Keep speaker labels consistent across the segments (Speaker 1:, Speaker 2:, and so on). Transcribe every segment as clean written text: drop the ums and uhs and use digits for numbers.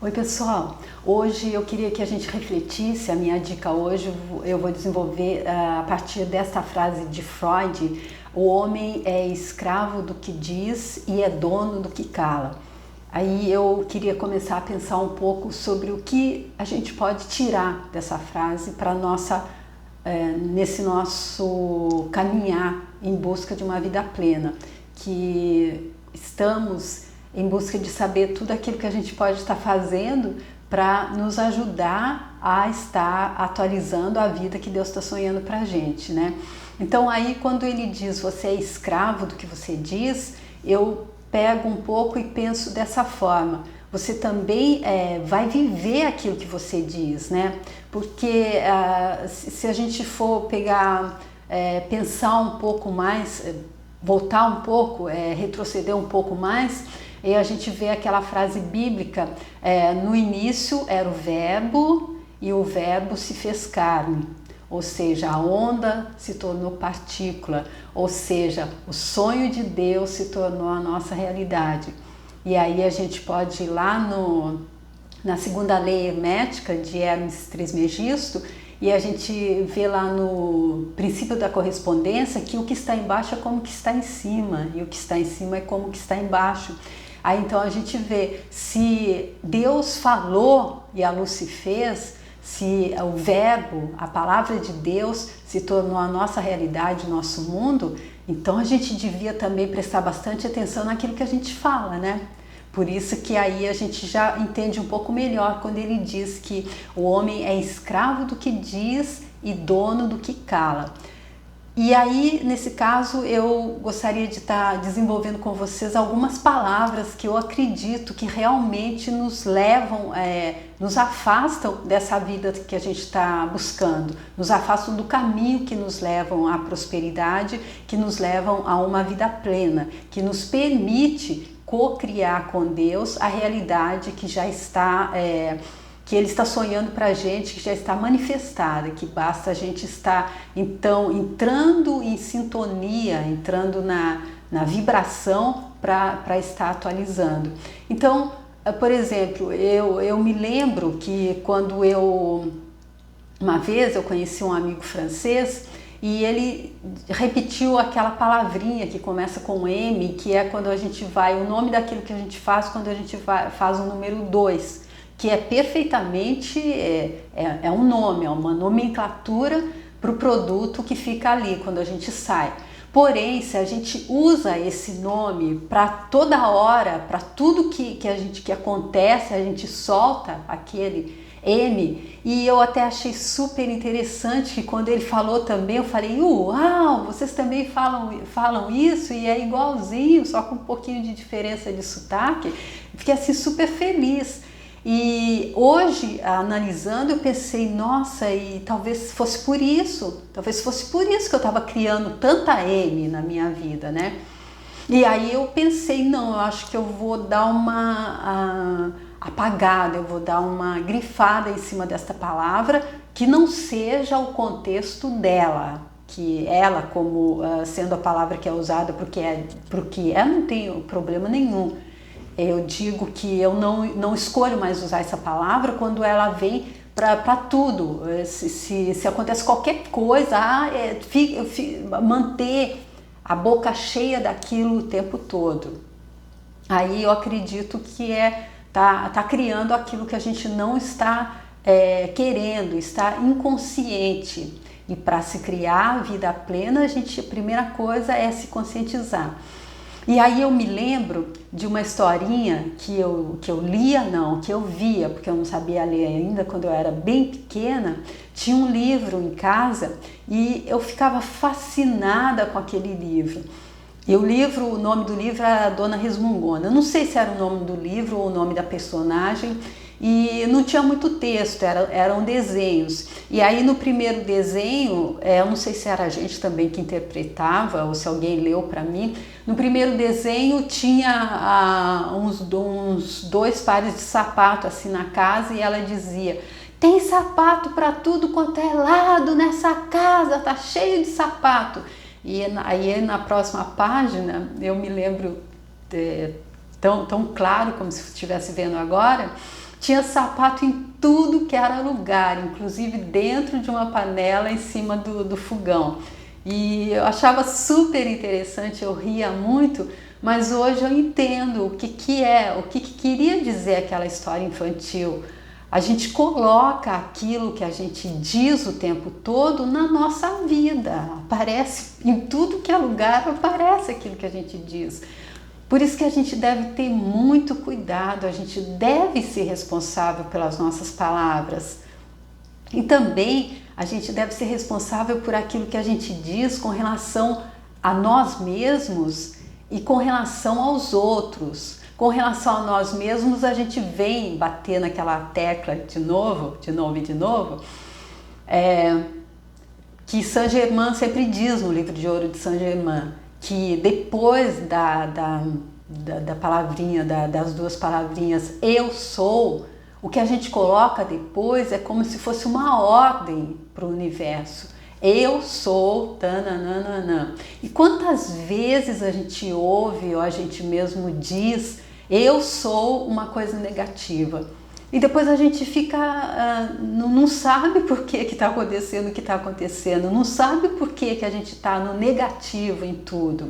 Speaker 1: Oi pessoal, hoje eu queria que a gente refletisse, a minha dica hoje eu vou desenvolver a partir desta frase de Freud: o homem é escravo do que diz e é dono do que cala. Aí eu queria começar a pensar um pouco sobre o que a gente pode tirar dessa frase para nesse nosso caminhar em busca de uma vida plena, que estamos em busca de saber tudo aquilo que a gente pode estar fazendo para nos ajudar a estar atualizando a vida que Deus está sonhando para a gente, né? Então aí quando ele diz você é escravo do que você diz, eu pego um pouco e penso dessa forma: você também vai viver aquilo que você diz, né? Porque se a gente for pegar, pensar um pouco mais, voltar um pouco, retroceder um pouco mais, e a gente vê aquela frase bíblica, no início era o verbo e o verbo se fez carne, ou seja, a onda se tornou partícula, ou seja, o sonho de Deus se tornou a nossa realidade. E aí a gente pode ir lá na segunda lei hermética de Hermes Trismegisto, e a gente vê lá no princípio da correspondência que o que está embaixo é como que está em cima, e o que está em cima é como que está embaixo. Aí então a gente vê, se Deus falou e a luz se fez, se o verbo, a palavra de Deus se tornou a nossa realidade, o nosso mundo, então a gente devia também prestar bastante atenção naquilo que a gente fala, né? Por isso que aí a gente já entende um pouco melhor quando ele diz que o homem é escravo do que diz e dono do que cala. E aí, nesse caso, eu gostaria de estar desenvolvendo com vocês algumas palavras que eu acredito que realmente nos levam, nos afastam dessa vida que a gente está buscando, nos afastam do caminho que nos levam à prosperidade, que nos levam a uma vida plena, que nos permite co-criar com Deus a realidade que já está, que Ele está sonhando para a gente, que já está manifestada, que basta a gente estar, então, entrando em sintonia, entrando na vibração para estar atualizando. Então, por exemplo, eu me lembro que quando uma vez eu conheci um amigo francês, e ele repetiu aquela palavrinha que começa com M, que é quando a gente vai, o nome daquilo que a gente faz quando a gente faz o número 2, que é perfeitamente, um nome, é uma nomenclatura para o produto que fica ali quando a gente sai. Porém, se a gente usa esse nome para toda hora, para tudo que acontece, a gente solta aquele M. E eu até achei super interessante que quando ele falou também, eu falei: uau, vocês também falam isso, e é igualzinho, só com um pouquinho de diferença de sotaque. Fiquei assim super feliz. E hoje, analisando, eu pensei: nossa, e talvez fosse por isso que eu estava criando tanta M na minha vida, né? E aí eu pensei: não, eu acho que eu vou dar uma apagada, eu vou dar uma grifada em cima desta palavra, que não seja o contexto dela, que ela, como sendo a palavra que é usada para o que é, não tem problema nenhum. Eu digo que eu não escolho mais usar essa palavra quando ela vem para tudo. Se acontece qualquer coisa, manter a boca cheia daquilo o tempo todo. Aí eu acredito que tá criando aquilo que a gente não está querendo, está inconsciente. E para se criar a vida plena, a primeira coisa é se conscientizar. E aí eu me lembro de uma historinha que eu via, porque eu não sabia ler ainda quando eu era bem pequena. Tinha um livro em casa e eu ficava fascinada com aquele livro. E o nome do livro era Dona Resmungona. Eu não sei se era o nome do livro ou o nome da personagem, e não tinha muito texto, eram desenhos. E aí no primeiro desenho, eu não sei se era a gente também que interpretava ou se alguém leu para mim. No primeiro desenho tinha uns 2 pares de sapato assim na casa, e ela dizia: tem sapato para tudo quanto é lado nessa casa, tá cheio de sapato. E aí na próxima página, eu me lembro tão claro como se estivesse vendo agora, tinha sapato em tudo que era lugar, inclusive dentro de uma panela em cima do fogão. E eu achava super interessante, eu ria muito, mas hoje eu entendo o que queria dizer aquela história infantil. A gente coloca aquilo que a gente diz o tempo todo na nossa vida. Aparece em tudo que é lugar, aparece aquilo que a gente diz. Por isso que a gente deve ter muito cuidado, a gente deve ser responsável pelas nossas palavras. E também a gente deve ser responsável por aquilo que a gente diz com relação a nós mesmos e com relação aos outros. Com relação a nós mesmos, a gente vem bater naquela tecla de novo, que Saint Germain sempre diz no livro de ouro de Saint Germain, que depois da palavrinha, das duas palavrinhas eu sou, o que a gente coloca depois é como se fosse uma ordem para o universo. Eu sou, tananana. E quantas vezes a gente ouve ou a gente mesmo diz eu sou uma coisa negativa. E depois a gente fica, não sabe por que está acontecendo o que está acontecendo, não sabe por que a gente está no negativo em tudo.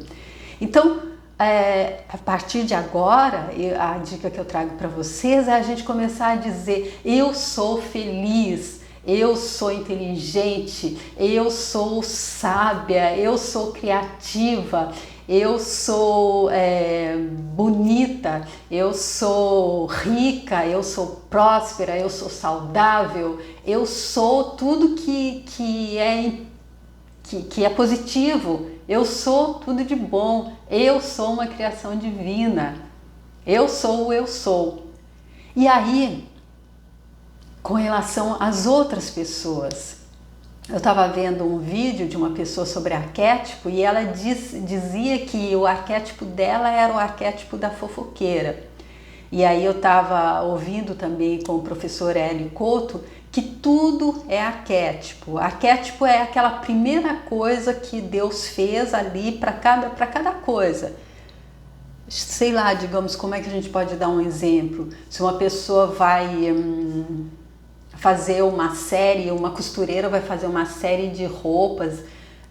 Speaker 1: Então, a partir de agora, a dica que eu trago para vocês é a gente começar a dizer eu sou feliz, eu sou inteligente, eu sou sábia, eu sou criativa, eu sou bonita, eu sou rica, eu sou próspera, eu sou saudável, eu sou tudo que é positivo, eu sou tudo de bom, eu sou uma criação divina, eu sou o eu sou. E aí, com relação às outras pessoas, eu estava vendo um vídeo de uma pessoa sobre arquétipo e ela dizia que o arquétipo dela era o arquétipo da fofoqueira. E aí eu estava ouvindo também com o professor Hélio Couto que tudo é arquétipo. Arquétipo é aquela primeira coisa que Deus fez ali para cada coisa. Sei lá, digamos, como é que a gente pode dar um exemplo? Se uma pessoa vai fazer uma série, uma costureira vai fazer uma série de roupas,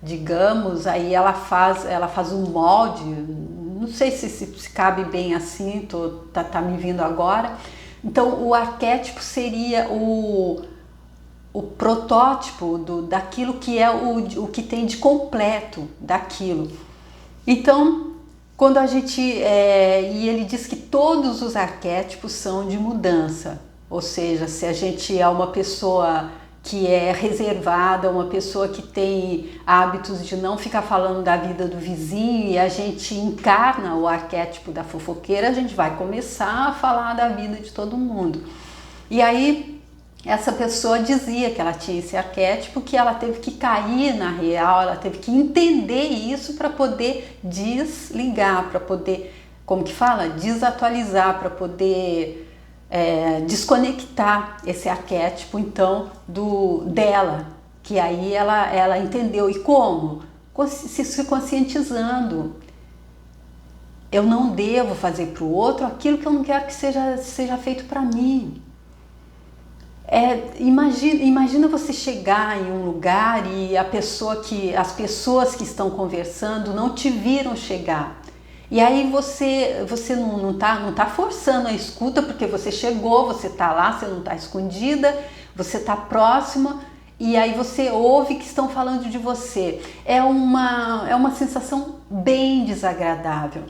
Speaker 1: digamos, aí ela faz um molde, não sei se cabe bem assim, tá me vindo agora. Então o arquétipo seria o protótipo daquilo que é o que tem de completo daquilo. Então, quando a gente e ele diz que todos os arquétipos são de mudança. Ou seja, se a gente é uma pessoa que é reservada, uma pessoa que tem hábitos de não ficar falando da vida do vizinho e a gente encarna o arquétipo da fofoqueira, a gente vai começar a falar da vida de todo mundo. E aí, essa pessoa dizia que ela tinha esse arquétipo, que ela teve que cair na real, ela teve que entender isso para poder desligar, para poder, como que fala? Desatualizar, para poder desconectar esse arquétipo então dela, que aí ela entendeu. E como? Se conscientizando. Eu não devo fazer para o outro aquilo que eu não quero que seja feito para mim. Imagina você chegar em um lugar e as pessoas que estão conversando não te viram chegar. E aí você não tá forçando a escuta, porque você chegou, você tá lá, você não tá escondida, você tá próxima, e aí você ouve que estão falando de você. É uma sensação bem desagradável.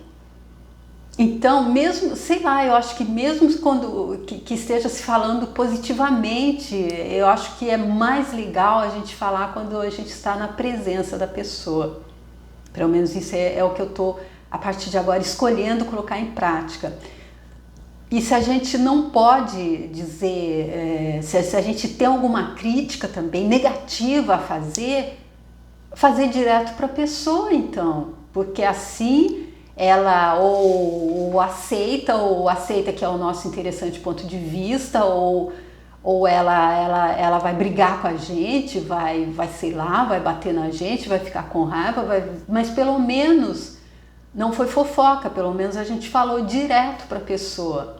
Speaker 1: Então, mesmo, sei lá, eu acho que mesmo quando que esteja se falando positivamente, eu acho que é mais legal a gente falar quando a gente está na presença da pessoa. Pelo menos isso é o que eu tô a partir de agora escolhendo colocar em prática. E se a gente não pode dizer, se a gente tem alguma crítica também negativa a fazer direto para a pessoa então, porque assim ela ou aceita que é o nosso interessante ponto de vista, ou ela vai brigar com a gente, vai sei lá, vai bater na gente, vai ficar com raiva, mas pelo menos não foi fofoca, pelo menos a gente falou direto para a pessoa.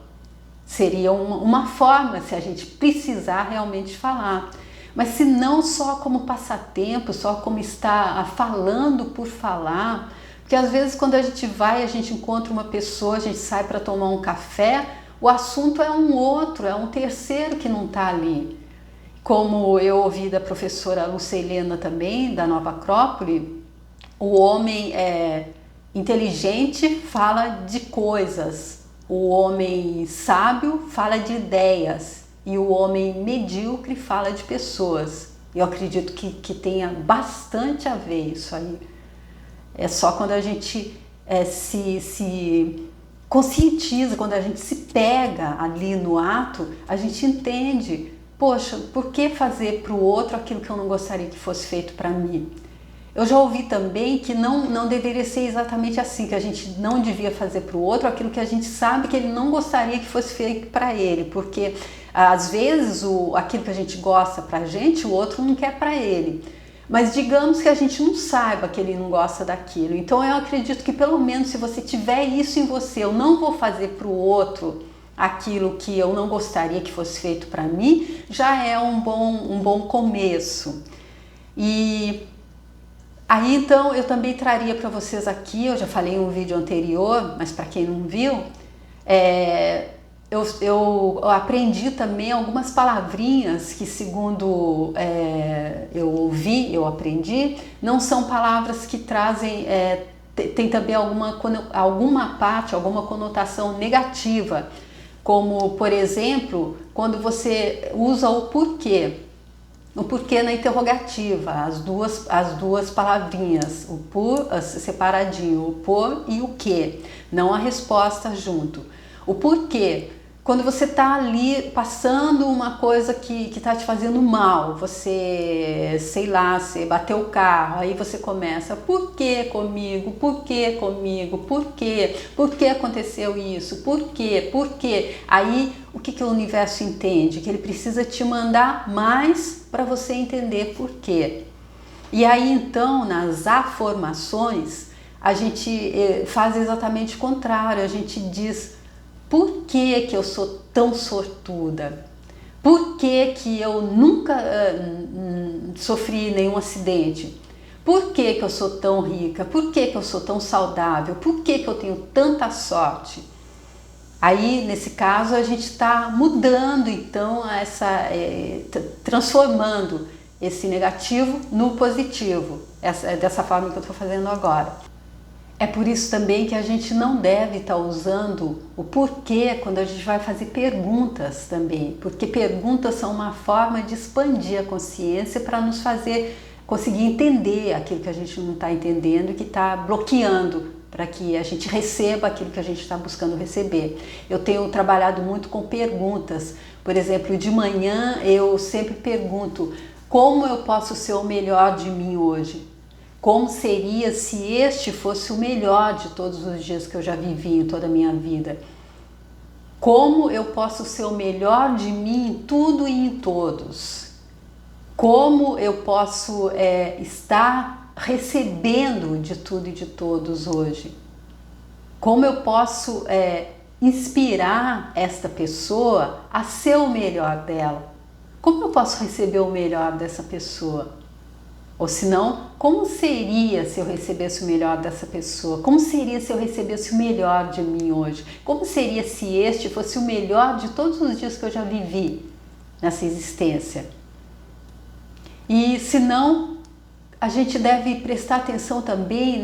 Speaker 1: Seria uma forma, se a gente precisar realmente falar. Mas se não só como passatempo, só como estar falando por falar, porque às vezes quando a gente vai, a gente encontra uma pessoa, a gente sai para tomar um café, o assunto é um outro, é um terceiro que não está ali. Como eu ouvi da professora Lucilena também, da Nova Acrópole, o homem inteligente fala de coisas, o homem sábio fala de ideias e o homem medíocre fala de pessoas. Eu acredito que tenha bastante a ver isso aí. É só quando a gente se conscientiza, quando a gente se pega ali no ato, a gente entende, poxa, por que fazer para o outro aquilo que eu não gostaria que fosse feito para mim? Eu já ouvi também que não deveria ser exatamente assim, que a gente não devia fazer para o outro aquilo que a gente sabe que ele não gostaria que fosse feito para ele, porque às vezes aquilo que a gente gosta para a gente, o outro não quer para ele. Mas digamos que a gente não saiba que ele não gosta daquilo. Então eu acredito que pelo menos se você tiver isso em você, eu não vou fazer para o outro aquilo que eu não gostaria que fosse feito para mim, já é um bom começo. E aí então eu também traria para vocês aqui, eu já falei em um vídeo anterior, mas para quem não viu, eu aprendi também algumas palavrinhas que, segundo eu aprendi, não são palavras que trazem, tem também alguma parte, alguma conotação negativa, como, por exemplo, quando você usa o porquê na interrogativa, as duas palavrinhas, o por separadinho, o por e o que, não a resposta junto. O porquê, quando você está ali passando uma coisa que está te fazendo mal, você, sei lá, você bateu o carro, aí você começa, por que comigo, por que comigo, por que aconteceu isso, por quê? Aí o que o universo entende? Que ele precisa te mandar mais para você entender por quê. E aí então, nas afirmações, a gente faz exatamente o contrário, a gente diz, por que eu sou tão sortuda? Por que eu nunca sofri nenhum acidente? Por que eu sou tão rica? Por que eu sou tão saudável? Por que eu tenho tanta sorte? Aí, nesse caso, a gente está mudando, então, transformando esse negativo no positivo. É dessa forma que eu estou fazendo agora. É por isso também que a gente não deve estar usando o porquê quando a gente vai fazer perguntas também, porque perguntas são uma forma de expandir a consciência para nos fazer conseguir entender aquilo que a gente não está entendendo e que está bloqueando para que a gente receba aquilo que a gente está buscando receber. Eu tenho trabalhado muito com perguntas, por exemplo, de manhã eu sempre pergunto, como eu posso ser o melhor de mim hoje? Como seria se este fosse o melhor de todos os dias que eu já vivi em toda a minha vida? Como eu posso ser o melhor de mim em tudo e em todos? Como eu posso estar recebendo de tudo e de todos hoje? Como eu posso inspirar esta pessoa a ser o melhor dela? Como eu posso receber o melhor dessa pessoa? Ou senão, como seria se eu recebesse o melhor dessa pessoa? Como seria se eu recebesse o melhor de mim hoje? Como seria se este fosse o melhor de todos os dias que eu já vivi nessa existência? E se não, a gente deve prestar atenção também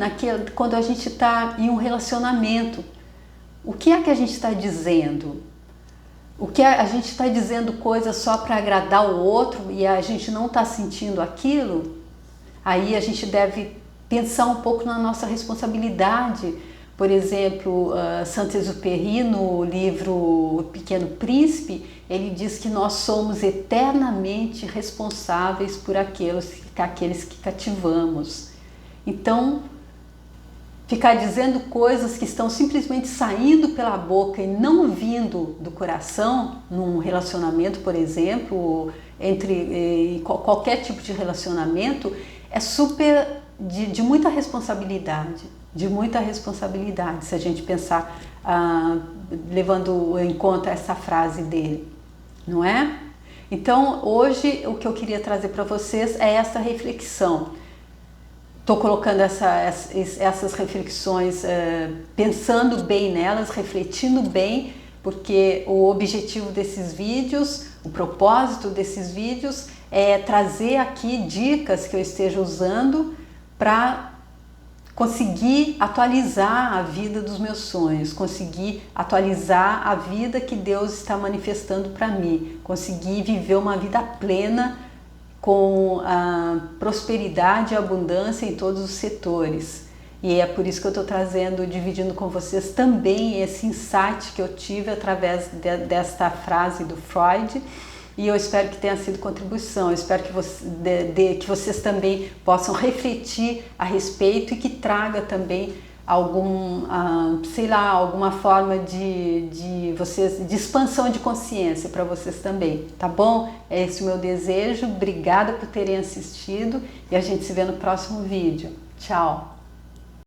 Speaker 1: quando a gente está em um relacionamento. O que é que a gente está dizendo? O que a gente está dizendo coisas só para agradar o outro e a gente não está sentindo aquilo? Aí a gente deve pensar um pouco na nossa responsabilidade. Por exemplo, Saint-Exupéry, no livro O Pequeno Príncipe, ele diz que nós somos eternamente responsáveis por aqueles que cativamos. Então, ficar dizendo coisas que estão simplesmente saindo pela boca e não vindo do coração, num relacionamento, por exemplo, entre qualquer tipo de relacionamento, é super de muita responsabilidade. de muita responsabilidade, se a gente pensar, levando em conta essa frase dele, não é? Então, hoje, o que eu queria trazer para vocês é essa reflexão. Estou colocando essas reflexões, pensando bem nelas, refletindo bem, porque o objetivo desses vídeos, o propósito desses vídeos é trazer aqui dicas que eu esteja usando para conseguir atualizar a vida dos meus sonhos, conseguir atualizar a vida que Deus está manifestando para mim, conseguir viver uma vida plena com prosperidade e abundância em todos os setores. E é por isso que eu estou trazendo, dividindo com vocês também esse insight que eu tive através desta frase do Freud, e eu espero que tenha sido contribuição, eu espero que vocês também possam refletir a respeito e que traga também alguma forma de expansão de consciência para vocês também, tá bom? É esse o meu desejo, obrigada por terem assistido e a gente se vê no próximo vídeo. Tchau!